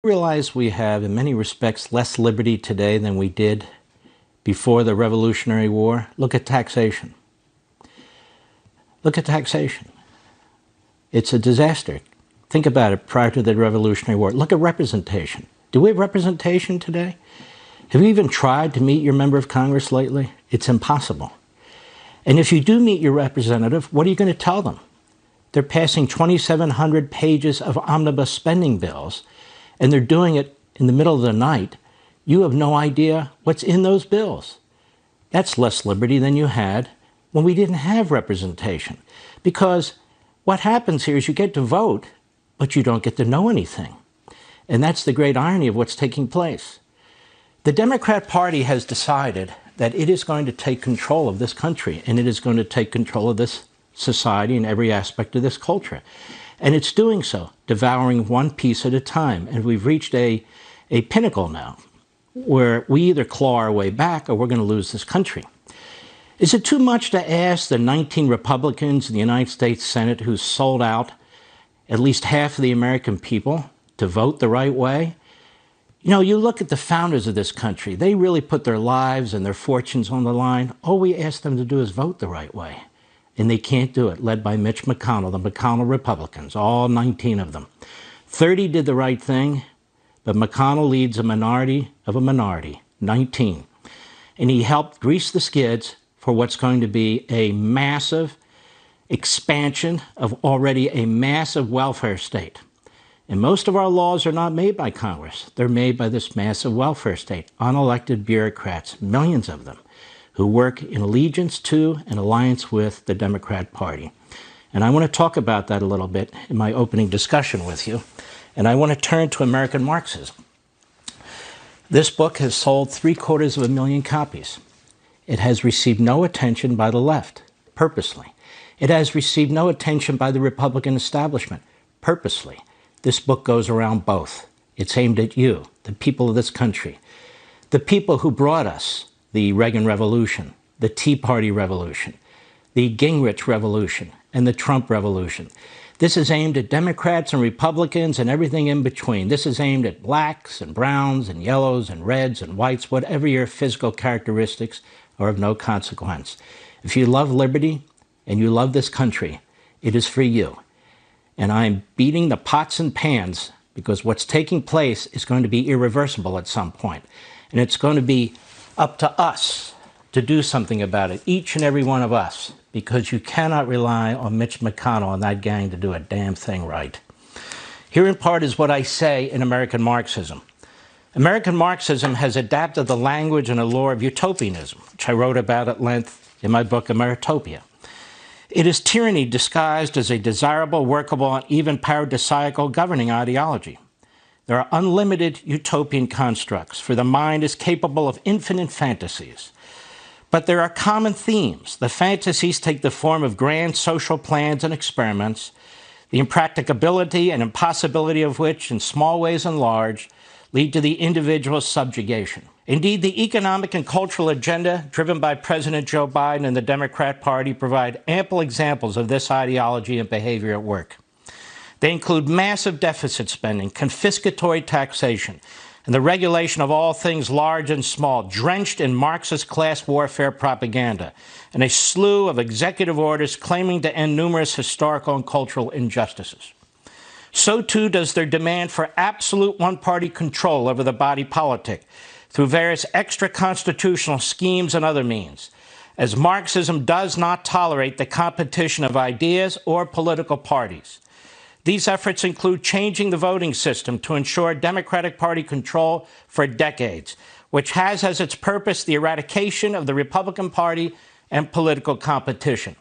Realize we have, in many respects, less liberty today than we did before the Revolutionary War. Look at taxation. Look at taxation. It's a disaster. Think about it prior to the Revolutionary War. Look at representation. Do we have representation today? Have you even tried to meet your member of Congress lately? It's impossible. And if you do meet your representative, what are you going to tell them? They're passing 2,700 pages of omnibus spending bills, and they're doing it in the middle of the night. You have no idea what's in those bills. That's less liberty than you had when we didn't have representation. Because what happens here is you get to vote, but you don't get to know anything. And that's the great irony of what's taking place. The Democrat Party has decided that it is going to take control of this country, and it is going to take control of this society and every aspect of this culture. And it's doing so, devouring one piece at a time. And we've reached a pinnacle now where we either claw our way back or we're going to lose this country. Is it too much to ask the 19 Republicans in the United States Senate who sold out at least half of the American people to vote the right way? You know, you look at the founders of this country, they really put their lives and their fortunes on the line. All we ask them to do is vote the right way. And they can't do it, led by Mitch McConnell, the McConnell Republicans, all 19 of them. 30 did the right thing, but McConnell leads a minority of a minority, 19. And he helped grease the skids for what's going to be a massive expansion of already a massive welfare state. And most of our laws are not made by Congress. They're made by this massive welfare state, unelected bureaucrats, millions of them, who work in allegiance to and alliance with the Democrat Party. And I want to talk about that a little bit in my opening discussion with you. And I want to turn to American Marxism. This book has sold 750,000 copies. It has received no attention by the left, purposely. It has received no attention by the Republican establishment, purposely. This book goes around both. It's aimed at you, the people of this country, the people who brought us the Reagan Revolution, the Tea Party Revolution, the Gingrich Revolution, and the Trump Revolution. This is aimed at Democrats and Republicans and everything in between. This is aimed at blacks and browns and yellows and reds and whites, whatever your physical characteristics are of no consequence. If you love liberty and you love this country, it is for you. And I'm beating the pots and pans because what's taking place is going to be irreversible at some point. And it's going to be up to us to do something about it, each and every one of us, because you cannot rely on Mitch McConnell and that gang to do a damn thing right. Here in part is what I say in American Marxism. American Marxism has adapted the language and allure of utopianism, which I wrote about at length in my book, Ameritopia. It is tyranny disguised as a desirable, workable, and even paradisiacal governing ideology. There are unlimited utopian constructs, for the mind is capable of infinite fantasies. But there are common themes. The fantasies take the form of grand social plans and experiments, the impracticability and impossibility of which, in small ways and large, lead to the individual's subjugation. Indeed, the economic and cultural agenda driven by President Joe Biden and the Democrat Party provide ample examples of this ideology and behavior at work. They include massive deficit spending, confiscatory taxation, and the regulation of all things large and small, drenched in Marxist class warfare propaganda, and a slew of executive orders claiming to end numerous historical and cultural injustices. So too does their demand for absolute one-party control over the body politic through various extra-constitutional schemes and other means, as Marxism does not tolerate the competition of ideas or political parties. These efforts include changing the voting system to ensure Democratic Party control for decades, which has as its purpose the eradication of the Republican Party and political competition.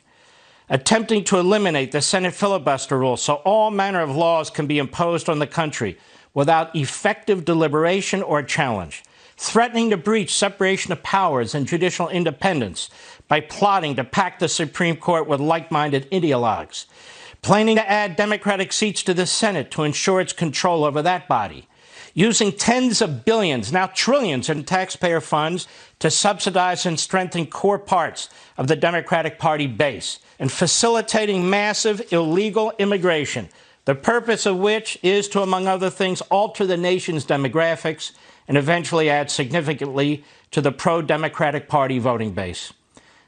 Attempting to eliminate the Senate filibuster rule so all manner of laws can be imposed on the country without effective deliberation or challenge. Threatening to breach separation of powers and judicial independence by plotting to pack the Supreme Court with like-minded ideologues. Planning to add Democratic seats to the Senate to ensure its control over that body. Using tens of billions, now trillions in taxpayer funds to subsidize and strengthen core parts of the Democratic Party base. And facilitating massive illegal immigration the purpose of which is to, among other things, alter the nation's demographics and eventually add significantly to the pro-Democratic Party voting base.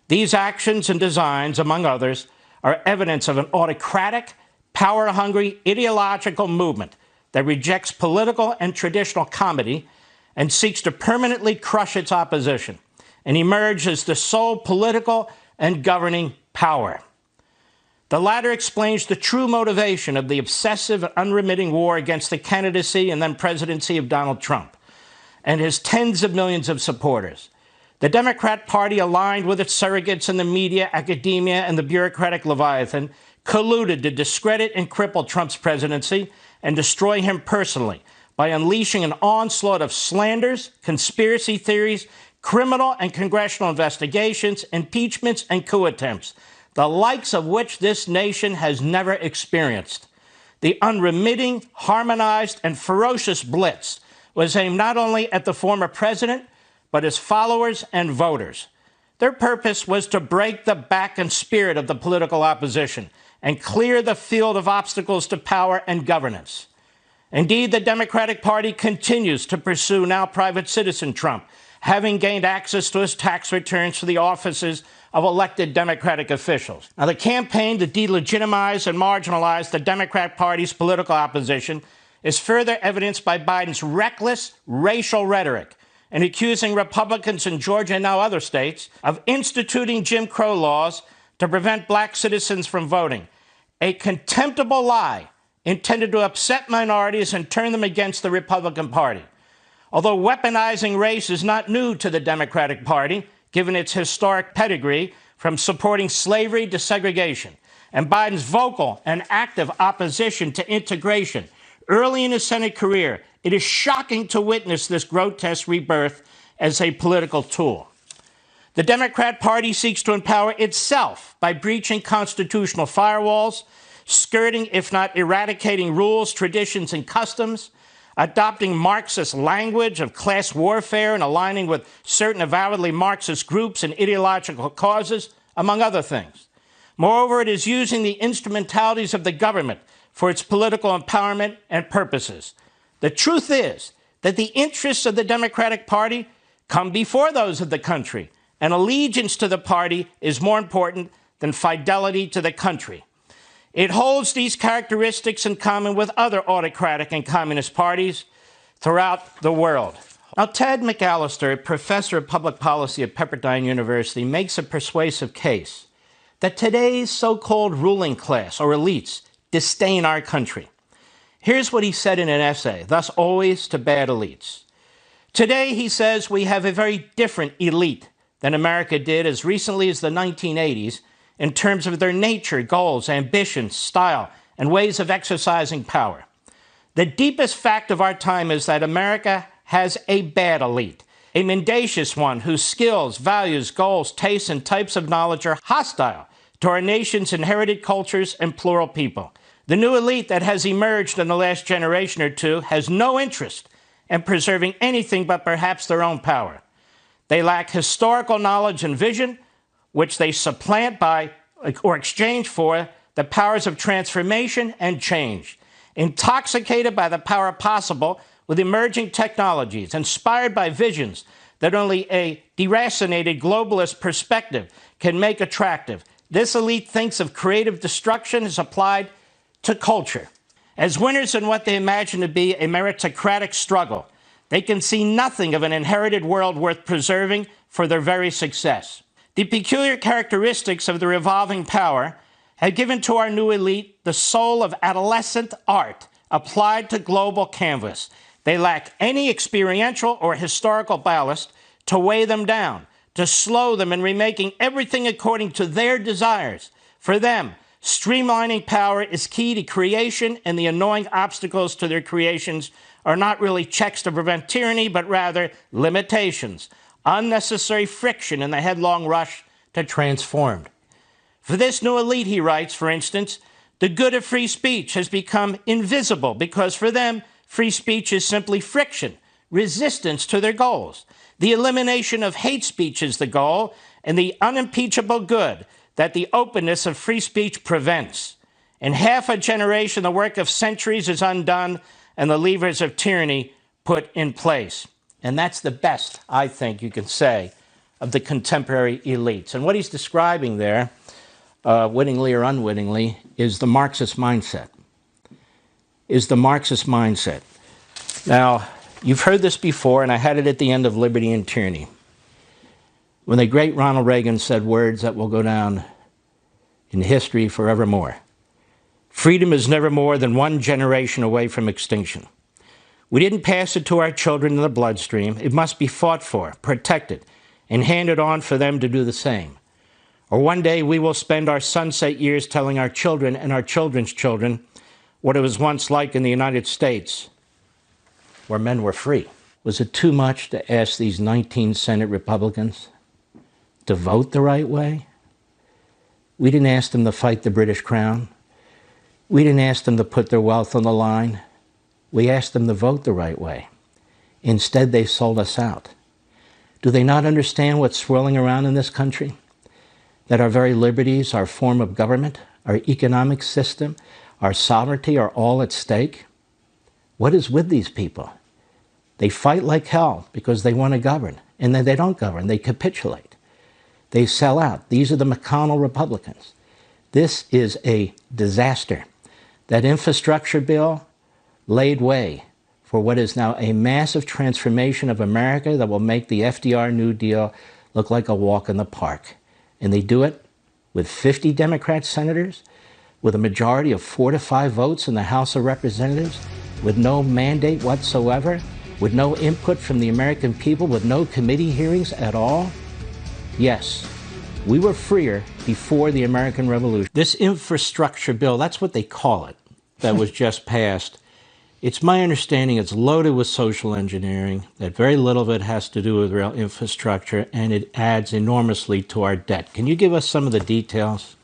These actions and designs, among others, are evidence of an autocratic, power-hungry, ideological movement that rejects political and traditional comedy and seeks to permanently crush its opposition and emerge as the sole political and governing power. The latter explains the true motivation of the obsessive, unremitting war against the candidacy and then presidency of Donald Trump and his tens of millions of supporters. The Democrat Party, aligned with its surrogates in the media, academia, and the bureaucratic Leviathan, colluded to discredit and cripple Trump's presidency and destroy him personally by unleashing an onslaught of slanders, conspiracy theories, criminal and congressional investigations, impeachments, and coup attempts, the likes of which this nation has never experienced. The unremitting, harmonized, and ferocious blitz was aimed not only at the former president, but his followers and voters. Their purpose was to break the back and spirit of the political opposition and clear the field of obstacles to power and governance. Indeed, the Democratic Party continues to pursue now private citizen Trump, having gained access to his tax returns for the offices of elected Democratic officials. Now, the campaign to delegitimize and marginalize the Democrat Party's political opposition is further evidenced by Biden's reckless racial rhetoric and accusing Republicans in Georgia and now other states of instituting Jim Crow laws to prevent black citizens from voting, a contemptible lie intended to upset minorities and turn them against the Republican Party. Although weaponizing race is not new to the Democratic Party, given its historic pedigree from supporting slavery to segregation, and Biden's vocal and active opposition to integration early in his Senate career, it is shocking to witness this grotesque rebirth as a political tool. The Democrat Party seeks to empower itself by breaching constitutional firewalls, skirting, if not eradicating, rules, traditions, and customs, adopting Marxist language of class warfare and aligning with certain avowedly Marxist groups and ideological causes, among other things. Moreover, it is using the instrumentalities of the government for its political empowerment and purposes. The truth is that the interests of the Democratic Party come before those of the country, and allegiance to the party is more important than fidelity to the country. It holds these characteristics in common with other autocratic and communist parties throughout the world. Now, Ted McAllister, a professor of public policy at Pepperdine University, makes a persuasive case that today's so-called ruling class, or elites, disdain our country. Here's what he said in an essay, thus always to bad elites. Today, he says, we have a very different elite than America did as recently as the 1980s in terms of their nature, goals, ambitions, style, and ways of exercising power. The deepest fact of our time is that America has a bad elite, a mendacious one whose skills, values, goals, tastes, and types of knowledge are hostile to our nation's inherited cultures and plural people. The new elite that has emerged in the last generation or two has no interest in preserving anything but perhaps their own power. They lack historical knowledge and vision, which they supplant by or exchange for the powers of transformation and change. Intoxicated by the power possible with emerging technologies, inspired by visions that only a deracinated globalist perspective can make attractive, this elite thinks of creative destruction as applied to culture. As winners in what they imagine to be a meritocratic struggle, they can see nothing of an inherited world worth preserving for their very success. The peculiar characteristics of the revolving power have given to our new elite the soul of adolescent art applied to global canvas. They lack any experiential or historical ballast to weigh them down, to slow them in remaking everything according to their desires. For them, streamlining power is key to creation, and the annoying obstacles to their creations are not really checks to prevent tyranny, but rather limitations, unnecessary friction in the headlong rush to transform. For this new elite, he writes, for instance, the good of free speech has become invisible because for them, free speech is simply friction, resistance to their goals. The elimination of hate speech is the goal, and the unimpeachable good that the openness of free speech prevents. In half a generation, the work of centuries is undone and the levers of tyranny put in place. And that's the best, I think, you can say, of the contemporary elites. And what he's describing there, wittingly or unwittingly, is the Marxist mindset. Now, you've heard this before, and I had it at the end of Liberty and Tyranny, when the great Ronald Reagan said words that will go down in history forevermore. Freedom is never more than one generation away from extinction. We didn't pass it to our children in the bloodstream. It must be fought for, protected, and handed on for them to do the same. Or one day we will spend our sunset years telling our children and our children's children what it was once like in the United States, where men were free. Was it too much to ask these 19 Senate Republicans to vote the right way? We didn't ask them to fight the British Crown. We didn't ask them to put their wealth on the line. We asked them to vote the right way. Instead, they sold us out. Do they not understand what's swirling around in this country? That our very liberties, our form of government, our economic system, our sovereignty are all at stake? What is with these people? They fight like hell because they want to govern, and then they don't govern. They capitulate. They sell out. These are the McConnell Republicans. This is a disaster. That infrastructure bill laid way for what is now a massive transformation of America that will make the FDR New Deal look like a walk in the park. And they do it with 50 Democrat senators, with a majority of 4 to 5 votes in the House of Representatives, with no mandate whatsoever, with no input from the American people, with no committee hearings at all. Yes, we were freer before the American Revolution. This infrastructure bill, that's what they call it, that was just passed. It's my understanding it's loaded with social engineering, that very little of it has to do with real infrastructure, and it adds enormously to our debt. Can you give us some of the details?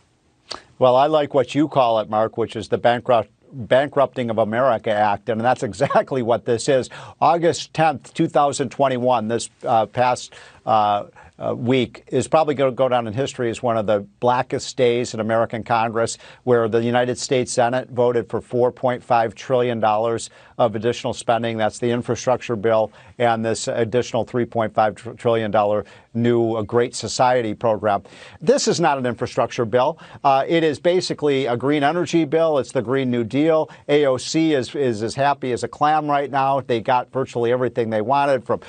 Well, I like what you call it, Mark, which is the Bankrupting of America Act, and that's exactly what this is. August 10th, 2021, this past week is probably going to go down in history as one of the blackest days in American Congress, where the United States Senate voted for $4.5 trillion of additional spending. That's the infrastructure bill and this additional $3.5 trillion new Great Society program. This is not an infrastructure bill. It is basically a green energy bill. It's the Green New Deal. AOC is as happy as a clam right now. They got virtually everything they wanted, from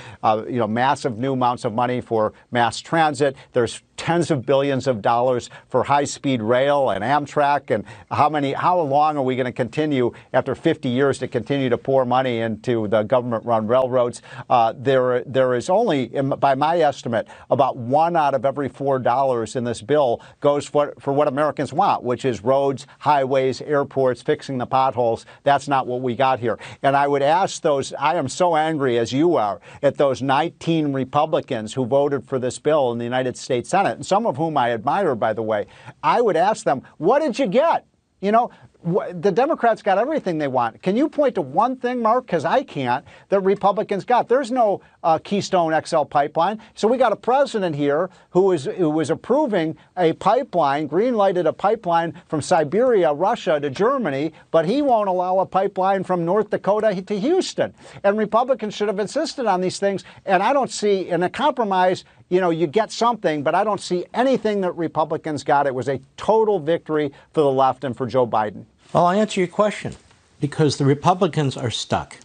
massive new amounts of money for mass transit. There's tens of billions of dollars for high-speed rail and Amtrak. And how long are we going to continue after 50 years to continue to pour money into the government-run railroads? There is only, by my estimate, about $1 out of every $4 in this bill goes for what Americans want, which is roads, highways, airports, fixing the potholes. That's not what we got here. And I would ask those, I am so angry, as you are, at those 19 Republicans who voted for this bill in the United States Senate, and some of whom I admire, by the way. I would ask them, what did you get? The Democrats got everything they want. Can you point to one thing, Mark, because I can't, that Republicans got? There's no Keystone XL pipeline. So we got a president here who was approving a pipeline, green-lighted a pipeline from Siberia, Russia to Germany, but he won't allow a pipeline from North Dakota to Houston. And Republicans should have insisted on these things. And I don't see, in a compromise, you get something, but I don't see anything that Republicans got. It was a total victory for the left and for Joe Biden. Well, I'll answer your question, because the Republicans are stuck.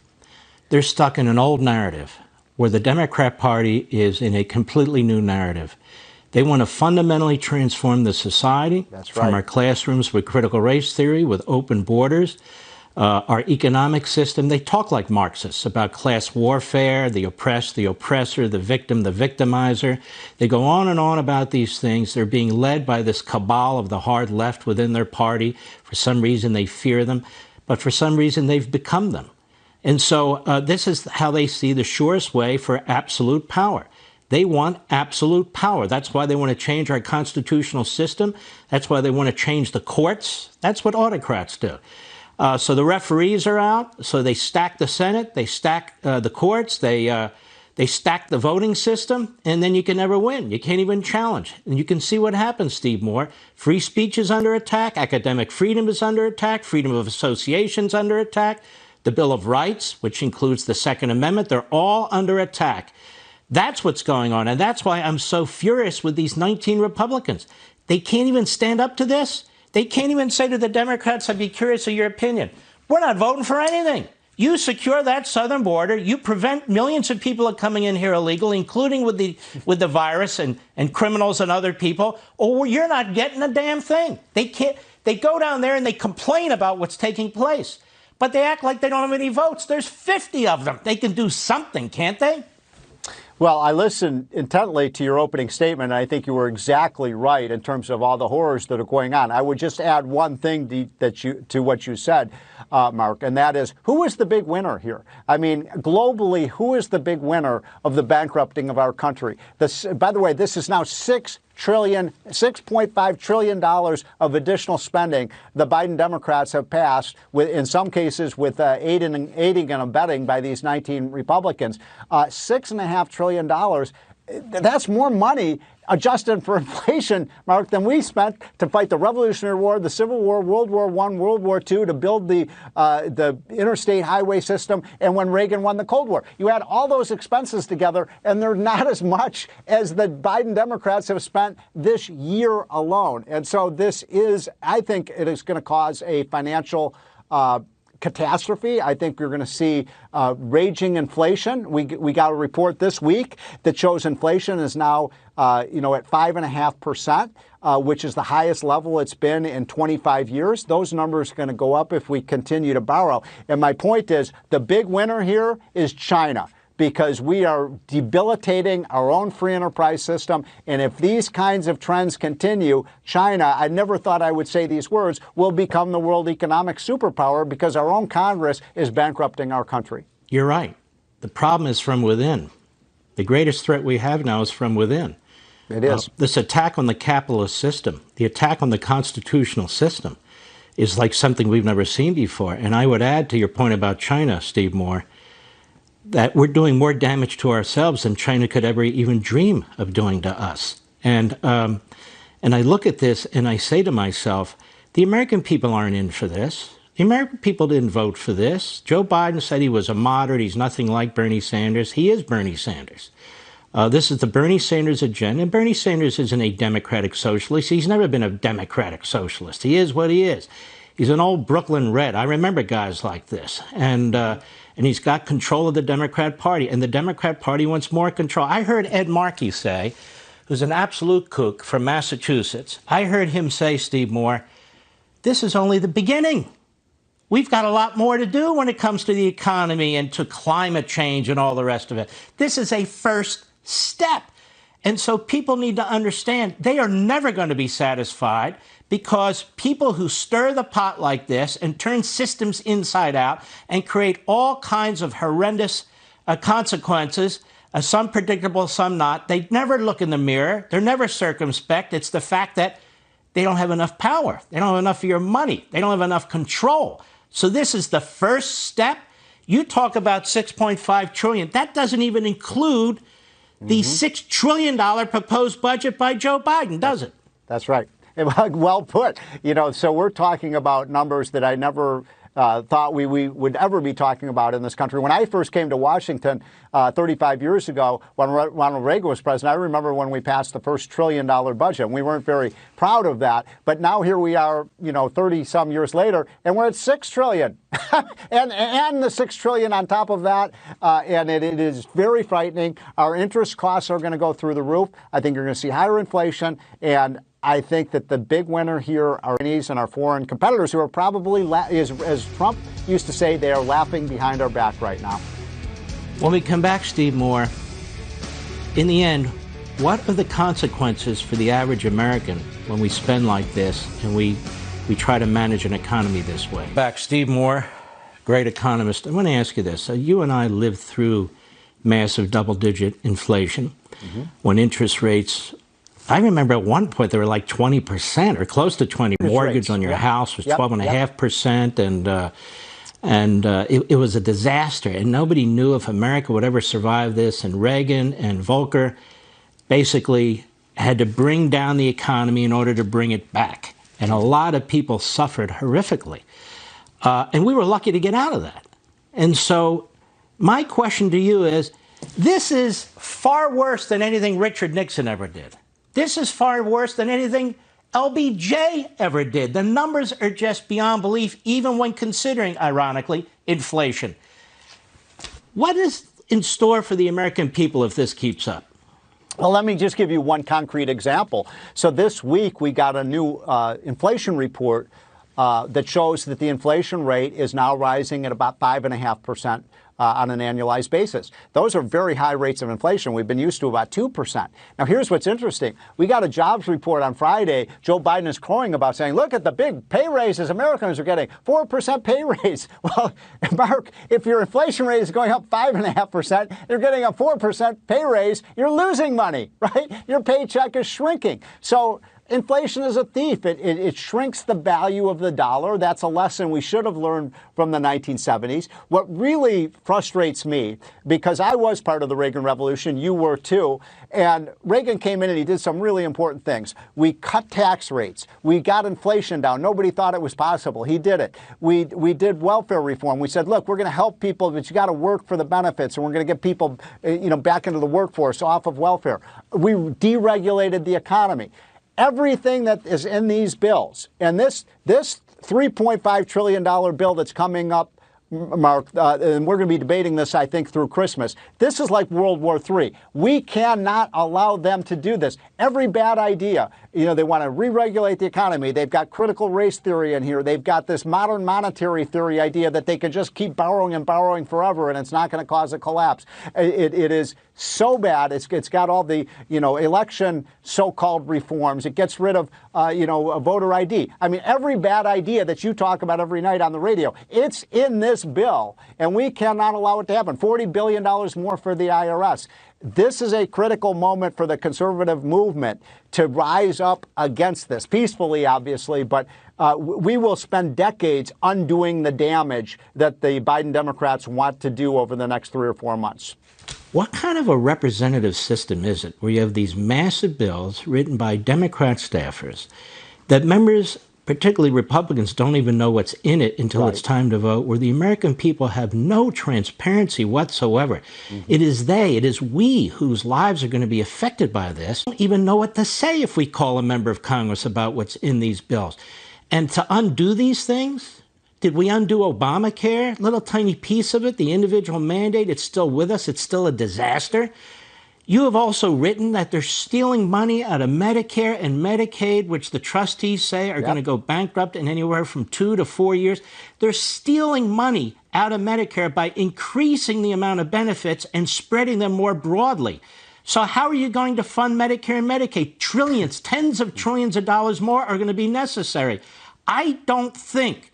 They're stuck in an old narrative where the Democrat Party is in a completely new narrative. They want to fundamentally transform the society. That's right. From our classrooms with critical race theory, with open borders, our economic system. They talk like Marxists about class warfare, the oppressed, the oppressor, the victim, the victimizer. They go on and on about these things. They're being led by this cabal of the hard left within their party. For some reason, they fear them, but for some reason, they've become them. And so this is how they see the surest way for absolute power. They want absolute power. That's why they want to change our constitutional system. That's why they want to change the courts. That's what autocrats do. So the referees are out, so they stack the Senate, they stack the courts, they They stack the voting system, and then you can never win. You can't even challenge. And you can see what happens, Steve Moore. Free speech is under attack. Academic freedom is under attack. Freedom of association is under attack. The Bill of Rights, which includes the Second Amendment, they're all under attack. That's what's going on. And that's why I'm so furious with these 19 Republicans. They can't even stand up to this. They can't even say to the Democrats, I'd be curious of your opinion. We're not voting for anything. You secure that southern border. You prevent millions of people from coming in here illegally, including with the virus and criminals and other people, or you're not getting a damn thing. They can't. They go down there and they complain about what's taking place, but they act like they don't have any votes. There's 50 of them. They can do something, can't they? Well, I listened intently to your opening statement, and I think you were exactly right in terms of all the horrors that are going on. I would just add one thing to what you said, Mark, and that is, who is the big winner here? I mean, globally, who is the big winner of the bankrupting of our country? By the way, this is now $6.5 trillion of additional spending the Biden Democrats have passed, in some cases with aiding and abetting by these 19 Republicans. $6.5 trillion. That's more money adjusted for inflation, Mark, than we spent to fight the Revolutionary War, the Civil War, World War I, World War II, to build the interstate highway system, and when Reagan won the Cold War. You add all those expenses together, and they're not as much as the Biden Democrats have spent this year alone. And so this is, I think it is going to cause a financial catastrophe. I think we're going to see raging inflation. We got a report this week that shows inflation is now at 5.5%, which is the highest level it's been in 25 years. Those numbers are going to go up if we continue to borrow. And my point is, the big winner here is China, because we are debilitating our own free enterprise system. And if these kinds of trends continue, China, I never thought I would say these words, will become the world economic superpower because our own Congress is bankrupting our country. You're right. The problem is from within. The greatest threat we have now is from within. It is. This attack on the capitalist system, the attack on the constitutional system, is like something we've never seen before. And I would add to your point about China, Steve Moore, that we're doing more damage to ourselves than China could ever even dream of doing to us. And I look at this and I say to myself, the American people aren't in for this. The American people didn't vote for this. Joe Biden said he was a moderate. He's nothing like Bernie Sanders. He is Bernie Sanders. This is the Bernie Sanders agenda. And Bernie Sanders isn't a democratic socialist. He's never been a democratic socialist. He is what he is. He's an old Brooklyn Red. I remember guys like this. And he's got control of the Democrat Party. And the Democrat Party wants more control. I heard Ed Markey say, who's an absolute kook from Massachusetts, I heard him say, Steve Moore, this is only the beginning. We've got a lot more to do when it comes to the economy and to climate change and all the rest of it. This is a first step. And so people need to understand they are never going to be satisfied, because people who stir the pot like this and turn systems inside out and create all kinds of horrendous consequences, some predictable, some not, they never look in the mirror. They're never circumspect. It's the fact that they don't have enough power. They don't have enough of your money. They don't have enough control. So this is the first step. You talk about $6.5 trillion. That doesn't even include the $6 trillion proposed budget by Joe Biden, does it? That's right. Well put. So we're talking about numbers that I never thought we would ever be talking about in this country. When I first came to Washington 35 years ago, when Ronald Reagan was president, I remember when we passed the first $1 trillion budget. We weren't very proud of that. But now here we are, 30-some years later, and we're at $6 trillion. and the $6 trillion on top of that. And it is very frightening. Our interest costs are going to go through the roof. I think you're going to see higher inflation. And I think that the big winner here are Chinese and our foreign competitors, who are probably, as Trump used to say, they are laughing behind our back right now. When we come back, Steve Moore, in the end, what are the consequences for the average American when we spend like this and we try to manage an economy this way? Back, Steve Moore, great economist. I want to ask you this. You and I lived through massive double-digit inflation when interest rates, I remember at one point they were like 20% or close to 20. Mortgage on your house was 12.5%. And And it was a disaster, and nobody knew if America would ever survive this. And Reagan and Volcker basically had to bring down the economy in order to bring it back. And a lot of people suffered horrifically. And we were lucky to get out of that. And so my question to you is, this is far worse than anything Richard Nixon ever did. This is far worse than anything LBJ ever did. The numbers are just beyond belief, even when considering, ironically, inflation. What is in store for the American people if this keeps up? Well, let me just give you one concrete example. So this week we got a new inflation report that shows that the inflation rate is now rising at about 5.5%. On an annualized basis. Those are very high rates of inflation. We've been used to about 2%. Now, here's what's interesting. We got a jobs report on Friday. Joe Biden is crowing about saying, look at the big pay raises Americans are getting, 4% pay raise. Well, Mark, if your inflation rate is going up 5.5%, you're getting a 4% pay raise, you're losing money, right? Your paycheck is shrinking. So inflation is a thief. It shrinks the value of the dollar. That's a lesson we should have learned from the 1970s. What really frustrates me, because I was part of the Reagan Revolution, you were too, and Reagan came in and he did some really important things. We cut tax rates. We got inflation down. Nobody thought it was possible. He did it. We did welfare reform. We said, look, we're going to help people, but you got to work for the benefits, and we're going to get people, back into the workforce off of welfare. We deregulated the economy. Everything that is in these bills, and this $3.5 trillion bill that's coming up, Mark, and we're going to be debating this, I think, through Christmas. This is like World War III. We cannot allow them to do this. Every bad idea, they want to re-regulate the economy. They've got critical race theory in here. They've got this modern monetary theory idea that they can just keep borrowing and borrowing forever, and it's not going to cause a collapse. It is so bad. It's got all the, election so-called reforms. It gets rid of, a voter ID. I mean, every bad idea that you talk about every night on the radio, it's in this bill, and we cannot allow it to happen. $40 billion more for the IRS. This is a critical moment for the conservative movement to rise up against this, peacefully, obviously, but we will spend decades undoing the damage that the Biden Democrats want to do over the next 3 or 4 months. What kind of a representative system is it where you have these massive bills written by Democrat staffers that members, particularly Republicans, don't even know what's in it until it's time to vote, where the American people have no transparency whatsoever? Mm-hmm. It is we whose lives are going to be affected by this. We don't even know what to say if we call a member of Congress about what's in these bills. And to undo these things, did we undo Obamacare? Little tiny piece of it, the individual mandate, it's still with us. It's still a disaster. You have also written that they're stealing money out of Medicare and Medicaid, which the trustees say are going to go bankrupt in anywhere from 2 to 4 years. They're stealing money out of Medicare by increasing the amount of benefits and spreading them more broadly. So how are you going to fund Medicare and Medicaid? Trillions, tens of trillions of dollars more are going to be necessary. I don't think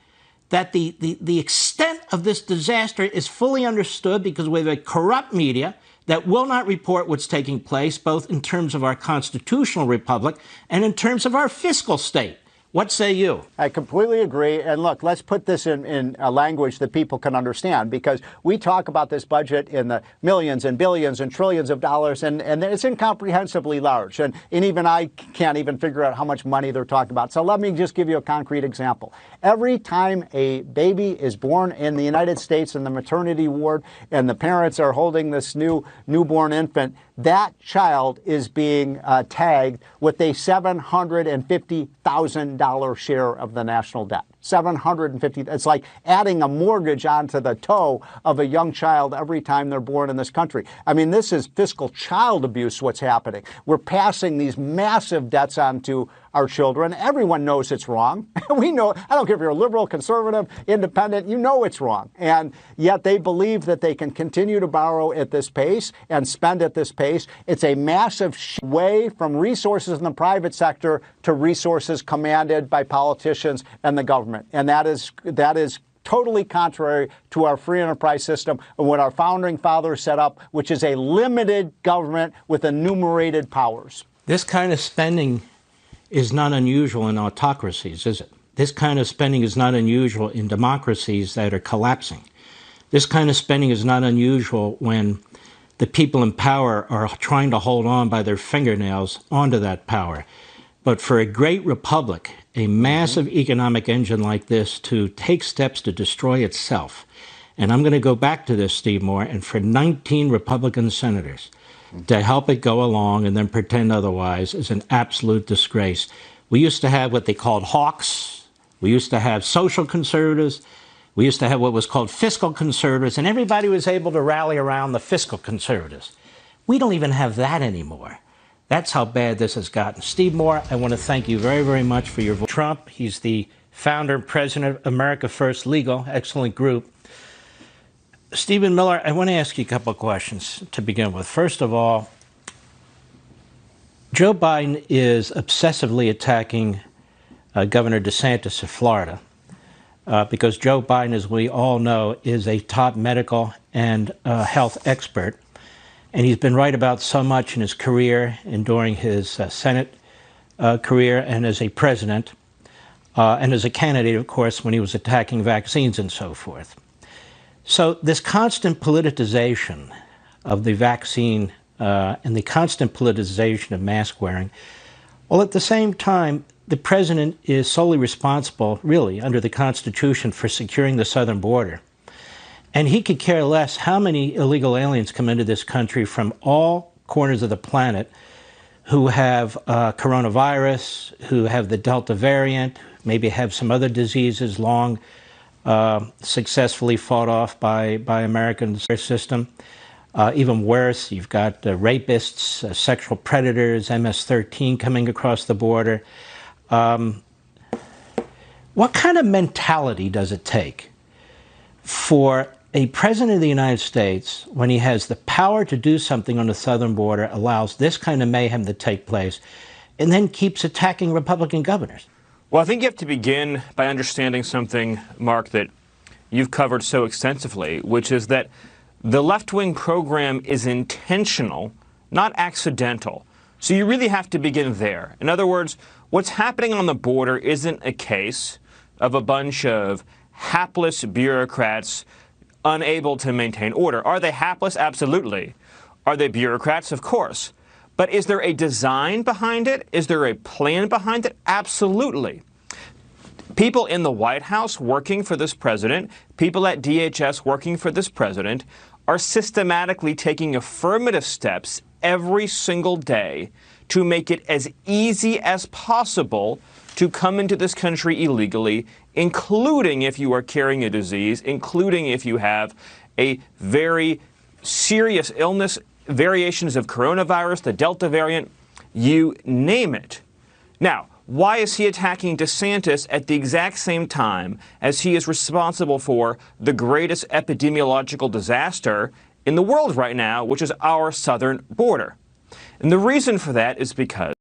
that the extent of this disaster is fully understood, because we have a corrupt media that will not report what's taking place, both in terms of our constitutional republic and in terms of our fiscal state. What say you? I completely agree. And look, let's put this in a language that people can understand, because we talk about this budget in the millions and billions and trillions of dollars, and it's incomprehensibly large. And even I can't even figure out how much money they're talking about. So let me just give you a concrete example. Every time a baby is born in the United States in the maternity ward and the parents are holding this newborn infant, that child is being tagged with a $750,000 share of the national debt. $750,000. It's like adding a mortgage onto the toe of a young child every time they're born in this country. I mean, this is fiscal child abuse, what's happening. We're passing these massive debts onto our children. Everyone knows it's wrong. We know, I don't care if you're a liberal, conservative, independent, you know it's wrong. And yet they believe that they can continue to borrow at this pace and spend at this pace. It's a massive way from resources in the private sector to resources commanded by politicians and the government. And that is totally contrary to our free enterprise system and what our founding fathers set up, which is a limited government with enumerated powers. This kind of spending is not unusual in autocracies, is it? this kind of spending is not unusual in democracies that are collapsing. This kind of spending is not unusual when the people in power are trying to hold on by their fingernails onto that power. But for a great republic, a massive economic engine like this to take steps to destroy itself, and I'm going to go back to this, Steve Moore, and for 19 Republican senators to help it go along and then pretend otherwise is an absolute disgrace. We used to have what they called hawks. We used to have social conservatives. We used to have what was called fiscal conservatives, and everybody was able to rally around the fiscal conservatives. We don't even have that anymore. That's how bad this has gotten. Steve Moore, I want to thank you very, very much for your vote. Trump, he's the founder and president of America First Legal, excellent group. Stephen Miller, I want to ask you a couple of questions to begin with. First of all, Joe Biden is obsessively attacking Governor DeSantis of Florida because Joe Biden, as we all know, is a top medical and health expert. And he's been right about so much in his career and during his Senate career and as a president and as a candidate, of course, when he was attacking vaccines and so forth. So this constant politicization of the vaccine and the constant politicization of mask wearing, well, at the same time, the president is solely responsible, really, under the Constitution for securing the southern border. And he could care less how many illegal aliens come into this country from all corners of the planet who have coronavirus, who have the Delta variant, maybe have some other diseases long successfully fought off by American system. Even worse, you've got rapists, sexual predators, MS-13 coming across the border. What kind of mentality does it take for a president of the United States, when he has the power to do something on the southern border, allows this kind of mayhem to take place, and then keeps attacking Republican governors? Well, I think you have to begin by understanding something, Mark, that you've covered so extensively, which is that the left-wing program is intentional, not accidental. So you really have to begin there. In other words, what's happening on the border isn't a case of a bunch of hapless bureaucrats unable to maintain order. Are they hapless? Absolutely. Are they bureaucrats? Of course. But is there a design behind it? Is there a plan behind it? Absolutely. People in the White House working for this president, people at DHS working for this president, are systematically taking affirmative steps every single day to make it as easy as possible to come into this country illegally, including if you are carrying a disease, including if you have a very serious illness, variations of coronavirus, the Delta variant, you name it. Now, why is he attacking DeSantis at the exact same time as he is responsible for the greatest epidemiological disaster in the world right now, which is our southern border? And the reason for that is because